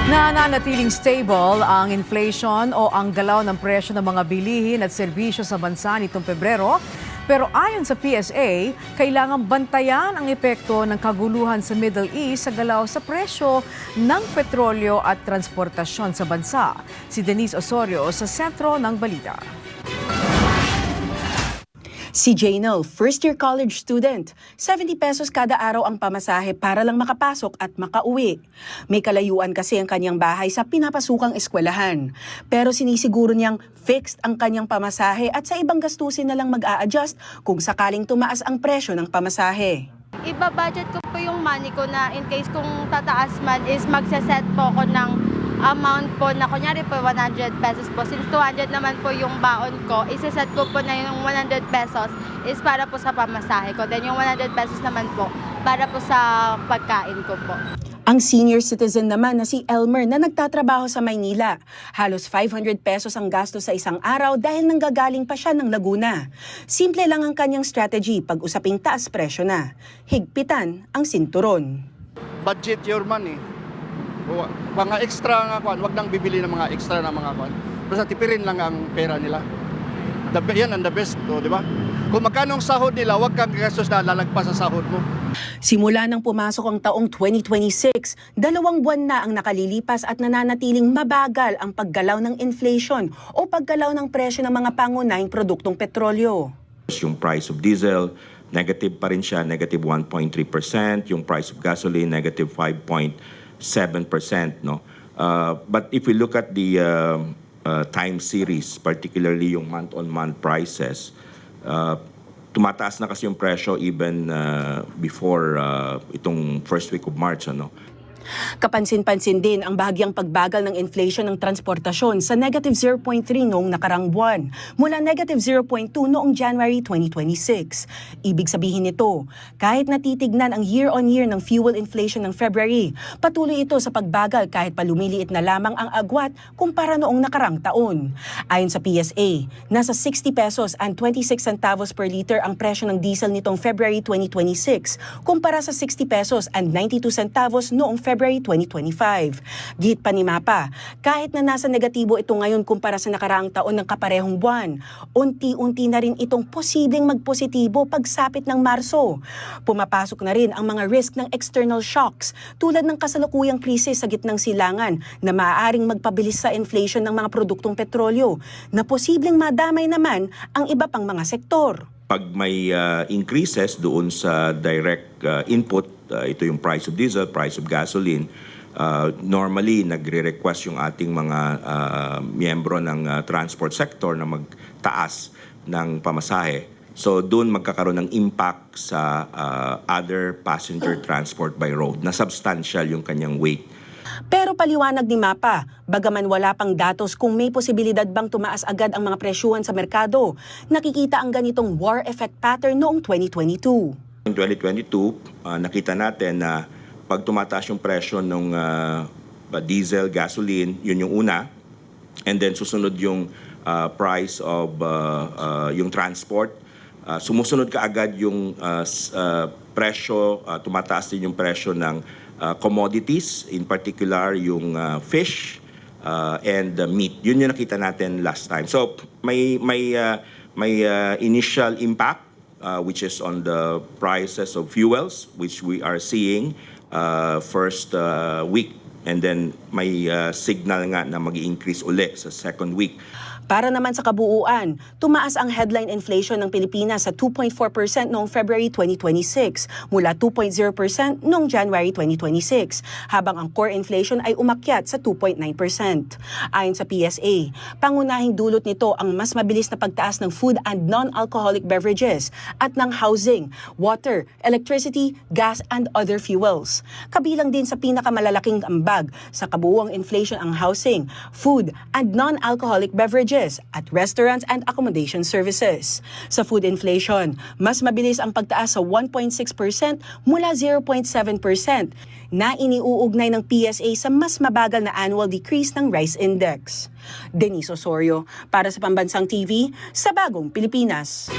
Nananatiling stable ang inflation o ang galaw ng presyo ng mga bilihin at serbisyo sa bansa nitong Pebrero. Pero ayon sa PSA, kailangang bantayan ang epekto ng kaguluhan sa Middle East sa galaw sa presyo ng petrolyo at transportasyon sa bansa. Si Denise Osorio sa sentro ng balita. Si Janel, first-year college student. 70 pesos kada araw ang pamasahe para lang makapasok at makauwi. May kalayuan kasi ang kanyang bahay sa pinapasukang eskwelahan. Pero sinisiguro niyang fixed ang kanyang pamasahe at sa ibang gastusin na lang mag-a-adjust kung sakaling tumaas ang presyo ng pamasahe. Iba-budget ko po yung money ko na in case kung tataas man is magsaset po ako ng amount po na kunyari po 100 pesos po. Since 200 naman po yung baon ko, isaset ko po na yung 100 pesos is para po sa pamasahe ko. Then yung 100 pesos naman po para po sa pagkain ko po. Ang senior citizen naman na si Elmer na nagtatrabaho sa Maynila. Halos 500 pesos ang gasto sa isang araw dahil nanggagaling pa siya ng Laguna. Simple lang ang kanyang strategy pag usaping taas presyo na. Higpitan ang sinturon. Budget your money. Mga extra nga kwan, wag nang bibili ng mga extra na mga kwan. Basta tipirin lang ang pera nila. Yan ang the best, di ba? Kung magkano ang sahod nila, wag kang gastos na lalagpas sa sahod mo. Simula nang pumasok ang taong 2026, 2 buwan na ang nakalilipas at nananatiling mabagal ang paggalaw ng inflation o paggalaw ng presyo ng mga pangunahing produktong petrolyo. Yung price of diesel, negative pa rin siya, negative 1.3%. Yung price of gasoline, negative 5.7%. No? But if we look at the time series, particularly yung month-on-month prices, tumataas na kasi yung presyo even before itong first week of March. Ano? Kapansin-pansin din ang bahagyang pagbagal ng inflation ng transportasyon sa negative 0.3 noong nakarang buwan mula negative 0.2 noong January 2026. Ibig sabihin nito, kahit natitignan ang year-on-year ng fuel inflation ng February, patuloy ito sa pagbagal kahit pa lumiliit na lamang ang agwat kumpara noong nakarang taon. Ayon sa PSA, nasa 60 pesos and 26 centavos per liter ang presyo ng diesel nitong February 2026 kumpara sa 60 pesos and 92 centavos noong February 2025. Gihit pa ni Mapa, kahit na nasa negatibo ito ngayon kumpara sa nakaraang taon ng kaparehong buwan, unti-unti na rin itong posibleng magpositibo pagsapit ng Marso. Pumapasok na rin ang mga risk ng external shocks tulad ng kasalukuyang krisis sa gitnang silangan na maaaring magpabilis sa inflation ng mga produktong petrolyo na posibleng madamay naman ang iba pang mga sektor. Pag may increases doon sa direct input, ito yung price of diesel, price of gasoline, normally nagre-request yung ating mga miyembro ng transport sector na magtaas ng pamasahe. So doon magkakaroon ng impact sa other passenger transport by road na substantial yung kanyang weight. Pero paliwanag ni Mapa, bagaman wala pang datos kung may posibilidad bang tumaas agad ang mga presyuhan sa merkado, nakikita ang ganitong war effect pattern noong 2022. In 2022, nakita natin na pag tumataas yung presyo ng diesel, gasoline, yun yung una. And then susunod yung price of yung transport. Sumusunod ka agad yung presyo, tumataas din yung presyo ng commodities, in particular yung fish and meat. Yun yung nakita natin last time. So may initial impact which is on the prices of fuels, which we are seeing first week, and then may signal nga na mag-i-increase uli sa second week. Para naman sa kabuuan, tumaas ang headline inflation ng Pilipinas sa 2.4% noong February 2026 mula 2.0% noong January 2026, habang ang core inflation ay umakyat sa 2.9%. Ayon sa PSA, pangunahing dulot nito ang mas mabilis na pagtaas ng food and non-alcoholic beverages at ng housing, water, electricity, gas and other fuels. Kabilang din sa pinakamalalaking ambag sa kabuuang inflation ang housing, food and non-alcoholic beverages at restaurants and accommodation services. Sa food inflation, mas mabilis ang pagtaas sa 1.6% mula 0.7% na iniuugnay ng PSA sa mas mabagal na annual decrease ng rice index. Denise Osorio, para sa Pambansang TV, sa Bagong Pilipinas.